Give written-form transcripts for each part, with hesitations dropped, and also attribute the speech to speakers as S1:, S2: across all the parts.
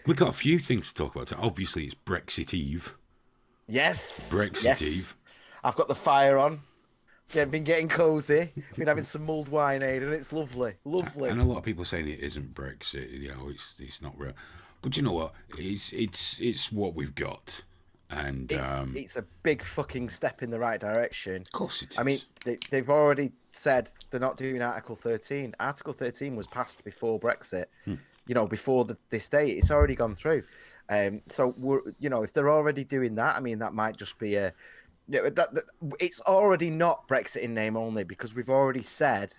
S1: We've got a few things to talk about. Obviously, it's Brexit Eve.
S2: Yes,
S1: Brexit
S2: yes.
S1: Eve.
S2: I've got the fire on. Been getting cozy. Been having some mulled wine, and it's lovely, lovely.
S1: And a lot of people saying it isn't Brexit. It's not real. But you know what? It's what we've got. And
S2: It's a big fucking step in the right direction.
S1: of course it
S2: I mean,
S1: is.
S2: they've already said they're not doing Article 13. Article 13 was passed before Brexit. Before this date, it's already gone through. So if they're already doing that, I mean, that might just be a that it's already not Brexit in name only because we've already said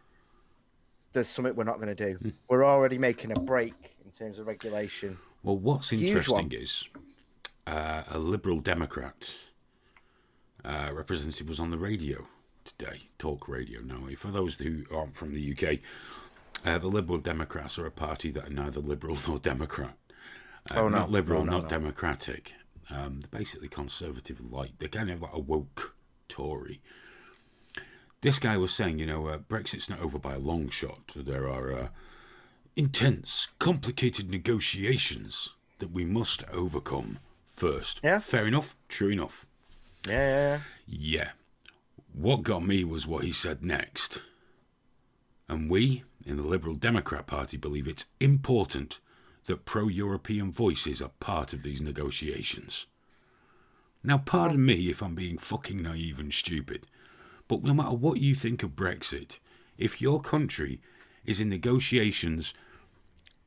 S2: there's something we're not going to do. We're already making a break in terms of regulation.
S1: Well, what's
S2: Huge
S1: interesting
S2: one.
S1: is a Liberal Democrat representative was on the radio today, talk radio. Now, for those who aren't from the UK, the Liberal Democrats are a party that are neither liberal nor Democrat.
S2: Oh
S1: Not
S2: no,
S1: liberal,
S2: no, no,
S1: not
S2: no.
S1: democratic. They're basically conservative light. They're kind of like a woke Tory. This guy was saying, Brexit's not over by a long shot. There are intense, complicated negotiations that we must overcome first.
S2: Yeah,
S1: Fair enough, true enough.
S2: yeah.
S1: Yeah. What got me was what he said next. And we, in the Liberal Democrat Party, believe it's important that pro-European voices are part of these negotiations. Now, pardon me if I'm being fucking naive and stupid, but no matter what you think of Brexit, if your country is in negotiations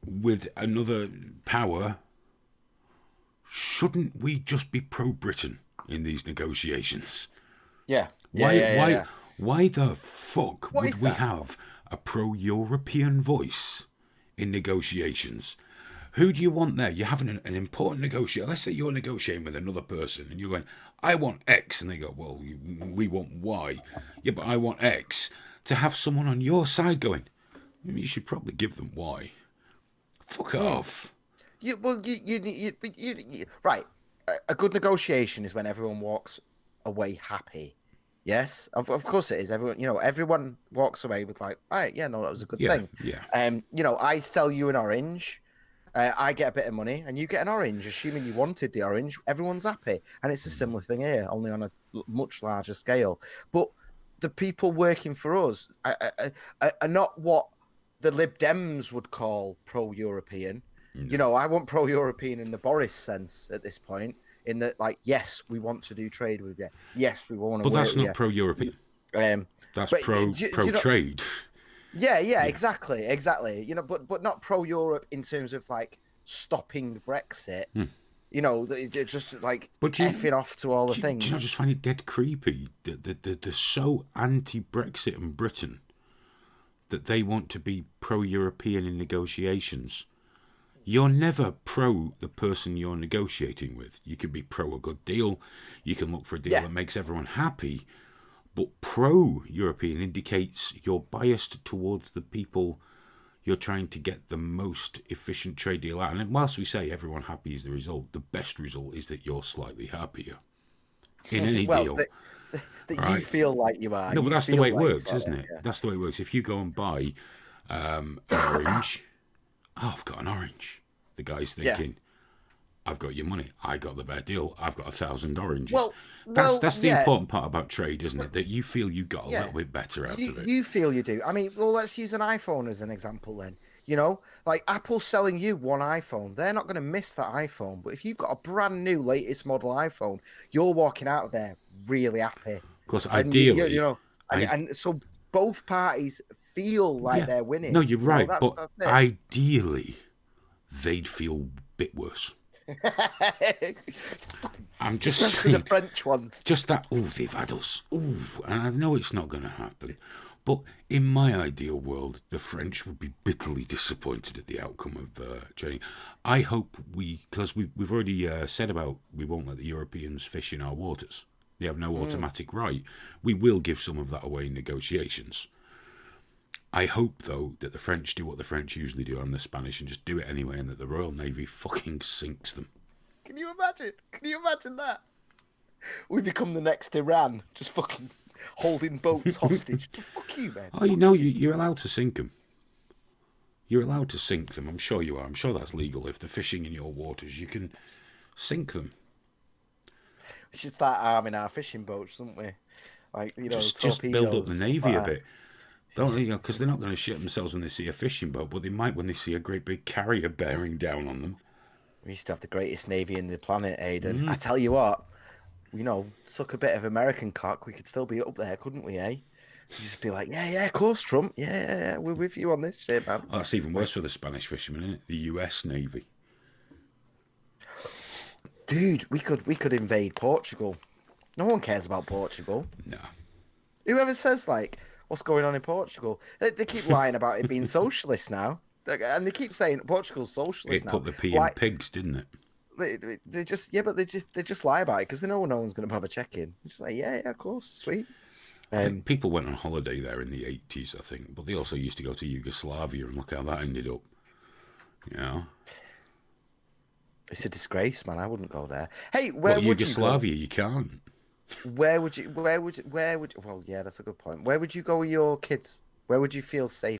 S1: with another power, shouldn't we just be pro-Britain in these negotiations?
S2: Yeah,
S1: Why,
S2: yeah, yeah,
S1: why,
S2: yeah.
S1: why the fuck
S2: What
S1: would
S2: is
S1: we
S2: that?
S1: have a pro-European voice in negotiations? Who do you want there? You're having an important negotiation. Let's say you're negotiating with another person and you're going, I want X. And they go, well, we want Y. Yeah, but I want X. To have someone on your side going, you should probably give them Y. Fuck
S2: Hmm.
S1: off.
S2: Right. A good negotiation is when everyone walks away happy. Yes, of course it is. Everyone walks away with like, right, yeah, no, that was a good
S1: Yeah,
S2: thing.
S1: yeah.
S2: I sell you an orange, I get a bit of money, and you get an orange, assuming you wanted the orange. Everyone's happy, and it's a similar thing here, only on a much larger scale. But the people working for us are not what the Lib Dems would call pro-European.
S1: No.
S2: I want pro-European in the Boris sense at this point. In that, like, yes, we want to do trade with you. Yes, we want to
S1: But
S2: work
S1: that's
S2: with
S1: not
S2: you.
S1: pro-European.
S2: Um,
S1: That's
S2: but
S1: pro-trade.
S2: yeah, yeah,
S1: Yeah.
S2: exactly. But not pro-Europe in terms of like stopping Brexit. Just like
S1: But
S2: effing off to all the
S1: do you not
S2: things.
S1: just find it dead creepy that they're so anti-Brexit in Britain that they want to be pro-European in negotiations? You're never pro the person you're negotiating with. You could be pro a good deal. You can look for a deal
S2: Yeah,
S1: that makes everyone happy. But pro-European indicates you're biased towards the people you're trying to get the most efficient trade deal out. And whilst we say everyone happy is the result, the best result is that you're slightly happier in any
S2: well,
S1: deal.
S2: that
S1: All
S2: you
S1: right?
S2: feel like you are.
S1: No, but
S2: You
S1: that's the way
S2: feel
S1: it
S2: like
S1: works,
S2: sort
S1: isn't
S2: of,
S1: it? That's the way it works. If you go and buy an orange, oh, I've got an orange. The guy's
S2: yeah.
S1: thinking, I've got your money. I got the better deal. I've got 1,000 oranges.
S2: Well,
S1: That's the
S2: yeah.
S1: important part about trade, isn't it? That you feel you got a
S2: Yeah,
S1: little bit better out
S2: you
S1: of it.
S2: you feel you do. I mean, well, let's use an iPhone as an example then. Like Apple's selling you one iPhone, they're not going to miss that iPhone. But if you've got a brand new latest model iPhone, you're walking out of there really happy,
S1: Of course,
S2: and
S1: ideally,
S2: and
S1: I
S2: and so both parties feel like
S1: yeah,
S2: they're
S1: no,
S2: winning.
S1: you're right, but
S2: That's
S1: ideally, they'd feel a bit worse.
S2: it.
S1: I'm just
S2: Especially the
S1: saying,
S2: French ones.
S1: just that. Oh, they've had us. Oh, and I know it's not going to happen. But in my ideal world, the French would be bitterly disappointed at the outcome of trading. I hope because we've already said about we won't let the Europeans fish in our waters. They have no automatic right. We will give some of that away in negotiations. I hope, though, that the French do what the French usually do and the Spanish and just do it anyway, and that the Royal Navy fucking sinks them.
S2: Can you imagine? Can you imagine that? We become the next Iran, just fucking holding boats hostage. Fuck you, man.
S1: Oh, you know, you're allowed to sink them. You're allowed to sink them. I'm sure you are. I'm sure that's legal. If they're fishing in your waters, you can sink them.
S2: We should start arming our fishing boats, shouldn't we? Like,
S1: Just build up
S2: torpedoes
S1: the
S2: and stuff
S1: navy
S2: like
S1: a
S2: that.
S1: bit. Don't you know? Because they're not going to shit themselves when they see a fishing boat, but they might when they see a great big carrier bearing down on them.
S2: We used to have the greatest navy in the planet, Aiden. I tell you what, suck a bit of American cock, we could still be up there, couldn't we, eh? You just be like, yeah, yeah, of course, Trump. Yeah, yeah, yeah, we're with you on this shit, man.
S1: Oh, that's even worse for the Spanish fishermen, isn't it? The U.S. Navy.
S2: Dude, we could invade Portugal. No one cares about Portugal.
S1: No.
S2: Whoever says like what's going on in Portugal, they keep lying about it being socialist now, and they keep saying Portugal's socialist
S1: It
S2: now.
S1: put the pea in
S2: Like
S1: pigs, didn't it?
S2: they just yeah, but they just lie about it because they know no one's going to have a check in. Just like yeah, of course, sweet.
S1: I think people went on holiday there in the 80s, I think, but they also used to go to Yugoslavia and look how that ended up. You know?
S2: It's a disgrace, man. I wouldn't go there. Hey, where
S1: What,
S2: would you go?
S1: Yugoslavia? You can't.
S2: Where would you? Well, yeah, that's a good point. Where would you go with your kids? Where would you feel safe?